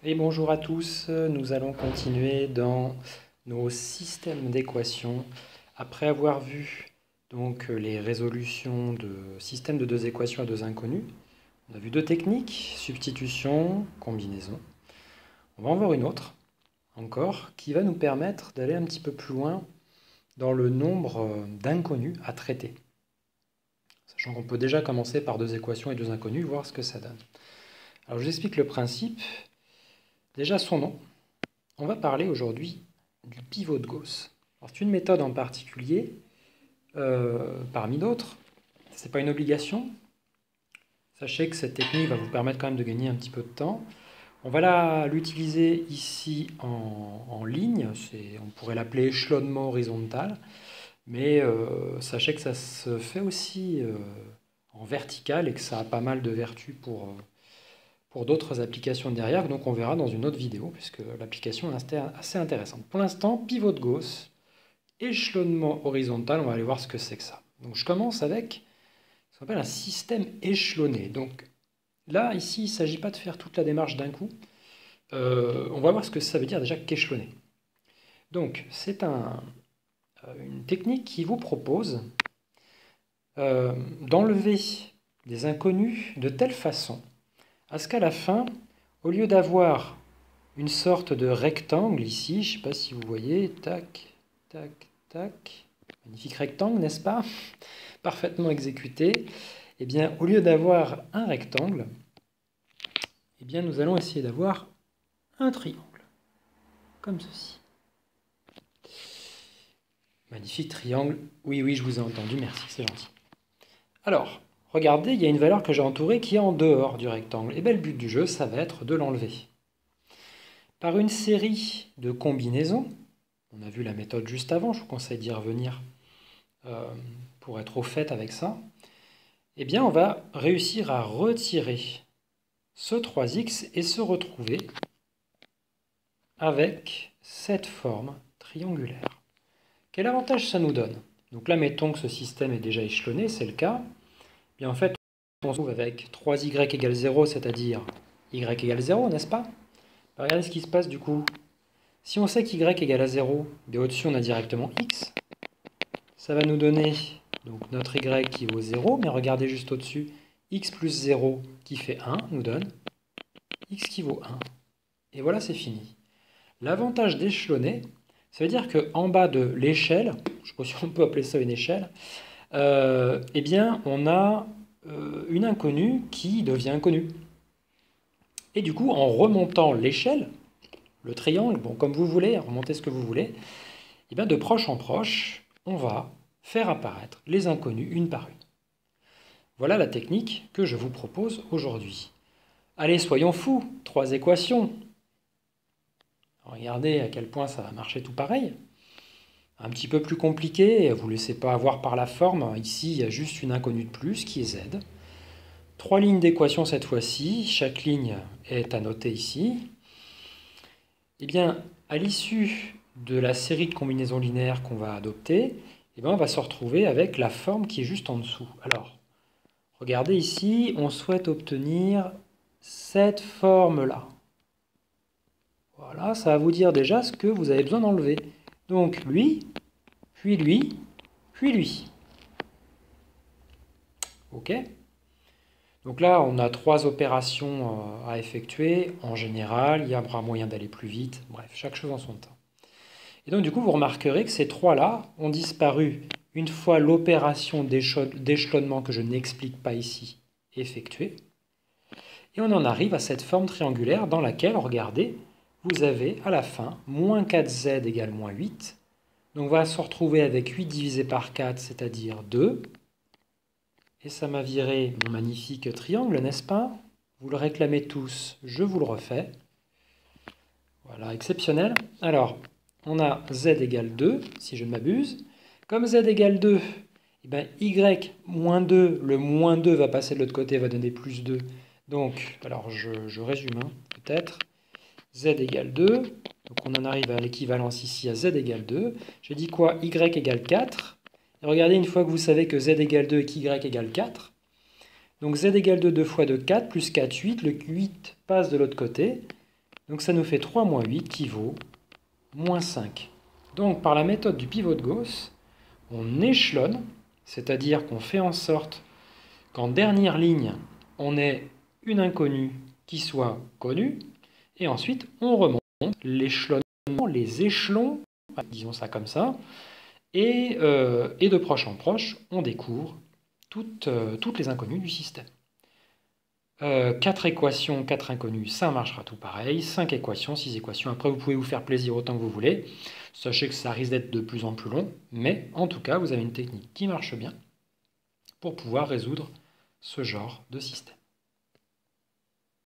Et bonjour à tous, nous allons continuer dans nos systèmes d'équations. Après avoir vu donc les résolutions de systèmes de deux équations à deux inconnus, on a vu deux techniques, substitution, combinaison. On va en voir une autre encore qui va nous permettre d'aller un petit peu plus loin dans le nombre d'inconnus à traiter. Sachant qu'on peut déjà commencer par deux équations et deux inconnus, voir ce que ça donne. Alors je vous explique le principe. Déjà son nom. On va parler aujourd'hui du pivot de Gauss. C'est une méthode en particulier, parmi d'autres. Ce n'est pas une obligation. Sachez que cette technique va vous permettre quand même de gagner un petit peu de temps. On va l'utiliser ici en ligne. On pourrait l'appeler échelonnement horizontal. Mais sachez que ça se fait aussi en vertical et que ça a pas mal de vertus pour d'autres applications derrière, donc on verra dans une autre vidéo, puisque l'application est assez intéressante. Pour l'instant, pivot de Gauss, échelonnement horizontal, on va aller voir ce que c'est que ça. Donc je commence avec ce qu'on appelle un système échelonné. Donc là, ici, il ne s'agit pas de faire toute la démarche d'un coup. On va voir ce que ça veut dire déjà qu'échelonner. Donc c'est une technique qui vous propose d'enlever des inconnus de telle façon à ce qu'à la fin, au lieu d'avoir une sorte de rectangle ici, je ne sais pas si vous voyez, tac, tac, tac, magnifique rectangle, n'est-ce pas? Parfaitement exécuté. Eh bien, au lieu d'avoir un rectangle, eh bien, nous allons essayer d'avoir un triangle, comme ceci. Magnifique triangle. Oui, oui, je vous ai entendu, merci, c'est gentil. Alors, regardez, il y a une valeur que j'ai entourée qui est en dehors du rectangle. Et bien, le but du jeu, ça va être de l'enlever. Par une série de combinaisons, on a vu la méthode juste avant, je vous conseille d'y revenir pour être au fait avec ça, eh bien on va réussir à retirer ce 3x et se retrouver avec cette forme triangulaire. Quel avantage ça nous donne? Donc là, mettons que ce système est déjà échelonné, c'est le cas. Eh bien en fait, on se trouve avec 3y égale 0, c'est-à-dire y égale 0, n'est-ce pas? Regardez ce qui se passe du coup. Si on sait qu'y égale à 0, au-dessus on a directement x. Ça va nous donner donc notre y qui vaut 0, mais regardez juste au-dessus, x plus 0 qui fait 1 nous donne x qui vaut 1. Et voilà, c'est fini. L'avantage d'échelonner, ça veut dire qu'en bas de l'échelle, je ne sais pas si on peut appeler ça une échelle, eh bien on a une inconnue qui devient inconnue. Et du coup, en remontant l'échelle, le triangle, bon, comme vous voulez, remontez ce que vous voulez, et bien de proche en proche, on va faire apparaître les inconnus une par une. Voilà la technique que je vous propose aujourd'hui. Allez, soyons fous, 3 équations. Regardez à quel point ça va marcher tout pareil. Un petit peu plus compliqué, vous ne laissez pas avoir par la forme. Ici, il y a juste une inconnue de plus qui est z. 3 lignes d'équations cette fois-ci, chaque ligne est annotée ici. Eh bien, à l'issue de la série de combinaisons linéaires qu'on va adopter, eh bien, on va se retrouver avec la forme qui est juste en dessous. Alors, regardez ici, on souhaite obtenir cette forme-là. Voilà, ça va vous dire déjà ce que vous avez besoin d'enlever. Donc lui, puis lui, puis lui. OK? Donc là, on a 3 opérations à effectuer. En général, il y aura moyen d'aller plus vite. Bref, chaque chose en son temps. Et donc du coup, vous remarquerez que ces 3-là ont disparu une fois l'opération d'échelonnement que je n'explique pas ici effectuée. Et on en arrive à cette forme triangulaire dans laquelle, regardez, vous avez à la fin moins 4z égale moins 8. Donc on va se retrouver avec 8 divisé par 4, c'est-à-dire 2. Et ça m'a viré mon magnifique triangle, n'est-ce pas? Vous le réclamez tous, je vous le refais. Voilà, exceptionnel. Alors, on a z égale 2, si je ne m'abuse. Comme z égale 2, eh bien, y moins 2, le moins 2 va passer de l'autre côté, va donner plus 2. Donc, alors je résume, hein, peut-être. Z égale 2, donc on en arrive à l'équivalence ici à z égale 2. J'ai dit quoi? Y égale 4. Et regardez, une fois que vous savez que z égale 2 et qu'y égale 4, donc z égale 2, 2 fois 2, 4, plus 4, 8. Le 8 passe de l'autre côté. Donc ça nous fait 3 moins 8 qui vaut moins 5. Donc par la méthode du pivot de Gauss, on échelonne, c'est-à-dire qu'on fait en sorte qu'en dernière ligne, on ait une inconnue qui soit connue, et ensuite on remonte l'échelonnement, les échelons, disons ça comme ça, et de proche en proche, on découvre toutes les inconnues du système. 4 équations, 4 inconnues, ça marchera tout pareil. 5 équations, 6 équations. Après, vous pouvez vous faire plaisir autant que vous voulez. Sachez que ça risque d'être de plus en plus long, mais en tout cas, vous avez une technique qui marche bien pour pouvoir résoudre ce genre de système.